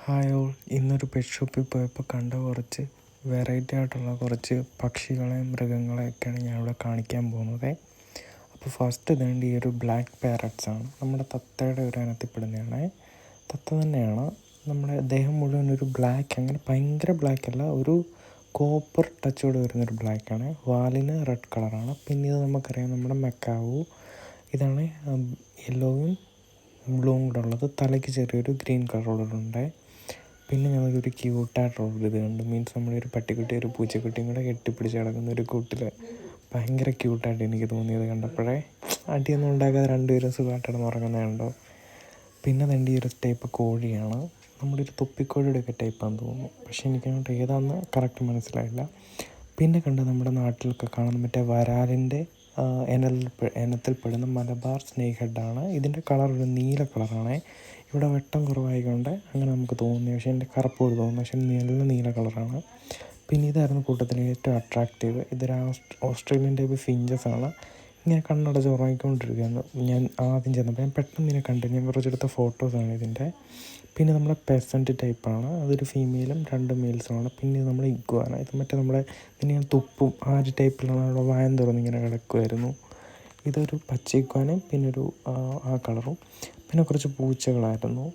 Hi all, ഇന്നൊരു pet ഷോപ്പിൽ പോയപ്പോൾ കണ്ട കുറച്ച് വെറൈറ്റി ആയിട്ടുള്ള കുറച്ച് പക്ഷികളെയും മൃഗങ്ങളെയൊക്കെയാണ് ഞാനിവിടെ കാണിക്കാൻ പോകുന്നത്. അപ്പോൾ ഫസ്റ്റ് ഇതേണ്ട ഈ ഒരു ബ്ലാക്ക് പാരറ്റ്സ് ആണ്. നമ്മുടെ തത്തയുടെ ഒരു ഇനത്തിൽപ്പെടുന്നതാണ്. തത്ത തന്നെയാണ്. നമ്മുടെ ദേഹം മുഴുവൻ ഒരു ബ്ലാക്ക്, അങ്ങനെ ഭയങ്കര ബ്ലാക്ക് അല്ല, ഒരു കോപ്പർ ടച്ചോട് വരുന്നൊരു ബ്ലാക്കാണ്. വാലിന് റെഡ് കളറാണ്. പിന്നെ ഇത് നമുക്കറിയാം, നമ്മുടെ മെക്കാവു. ഇതാണ് യെല്ലോയും ബ്ലൂവും കൂടെ ഉള്ളത്. തലയ്ക്ക് ചെറിയൊരു ഗ്രീൻ കളറുള്ളതുണ്ട്. പിന്നെ ഞങ്ങൾക്കൊരു ക്യൂട്ടായിട്ടുള്ളൊരു ഇത് കണ്ടു. മീൻസ് നമ്മളൊരു പട്ടിക്കുട്ടി ഒരു പൂച്ചക്കുട്ടിയും കൂടെ കെട്ടിപ്പിടിച്ച് കിടക്കുന്ന ഒരു കൂട്ടിൽ ഭയങ്കര ക്യൂട്ടായിട്ട് എനിക്ക് തോന്നിയത് കണ്ടപ്പോഴേ. അടിയൊന്നും ഉണ്ടാക്കാതെ രണ്ടുപേരും സുഖമായിട്ടാണ് ഉറങ്ങുന്നത് കണ്ടോ. പിന്നെ വേണ്ടി ഒരു ടൈപ്പ് കോഴിയാണ്, നമ്മുടെ ഒരു തൊപ്പിക്കോഴിയുടെ ഒക്കെ ടൈപ്പാണെന്ന് തോന്നുന്നു. പക്ഷേ എനിക്കങ്ങോട്ട് ഏതാണെന്ന് കറക്റ്റ് മനസ്സിലായില്ല. പിന്നെ കണ്ട് നമ്മുടെ നാട്ടിലൊക്കെ കാണുന്ന മറ്റേ വരാലിൻ്റെ ഇനത്തിൽപ്പെടുന്ന മലബാർ സ്നേക്ക് ഹെഡാണ്. ഇതിൻ്റെ കളർ ഒരു നീല കളറാണ്. ഇവിടെ വെട്ടം കുറവായതുകൊണ്ട് അങ്ങനെ നമുക്ക് തോന്നുന്നു, പക്ഷേ എൻ്റെ കറുപ്പ് പോലെ തോന്നുന്നു, പക്ഷേ നല്ല നീല കളറാണ്. പിന്നെ ഇതായിരുന്നു കൂട്ടത്തിൽ ഏറ്റവും അട്രാക്റ്റീവ്. ഇതൊരു ഓസ്ട്രേലിയൻ ടൈപ്പ് ഫിഞ്ചസ് ആണ്. ഇങ്ങനെ കണ്ണടച്ച് ഉറങ്ങിക്കൊണ്ടിരിക്കുകയാണ് ഞാൻ ആദ്യം ചെന്നപ്പോൾ. ഞാൻ പെട്ടെന്ന് ഇതിനെ കണ്ടു. ഞാൻ കുറച്ചെടുത്ത ഫോട്ടോസാണ് ഇതിൻ്റെ. പിന്നെ നമ്മുടെ പെസൻറ്റ് ടൈപ്പാണ്. അതൊരു ഫീമെയിലും 2 മെയിൽസുമാണ്. പിന്നെ ഇത് നമ്മുടെ ഇഗ്വാന. ഇത് മറ്റേ നമ്മുടെ ഇതിനെ തുപ്പും ആ ഒരു ടൈപ്പിലാണ്. അവിടെ വായം തുറന്ന് ഇങ്ങനെ കിടക്കുമായിരുന്നു. ഇതൊരു പച്ച ഇഗ്വാനയും പിന്നെ ഒരു ആ കളറും. പിന്നെ കുറച്ച് പൂച്ചകളായിരുന്നു.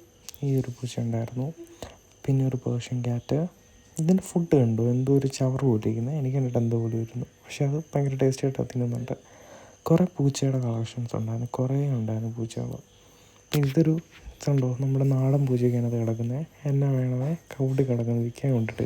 ഈ ഒരു പൂച്ച ഉണ്ടായിരുന്നു. പിന്നെ ഒരു പേർഷ്യൻ ക്യാറ്റ്. ഇതിൻ്റെ ഫുഡ് കണ്ടു, എന്തോ ഒരു ചവറ് പോലെ ഇരിക്കുന്നത്. എനിക്ക് കണ്ടിട്ട് എന്തോ പോലെ വരുന്നു, പക്ഷേ അത് ഭയങ്കര ടേസ്റ്റി ആയിട്ട് തിന്നുന്നുണ്ട്. കുറേ പൂച്ചയുടെ കളക്ഷൻസ് ഉണ്ടായിരുന്നു, കുറേ ഉണ്ടായിരുന്നു പൂച്ചകൾ. ഇതൊരു ഇതുണ്ടോ, നമ്മുടെ നാടൻ പൂച്ചയ്ക്കാണ് അത് കിടക്കുന്നത്. എന്നാ വേണമേ കൗടി കിടക്കുന്നത്, വിൽക്കാൻ കൊണ്ടിട്ട്.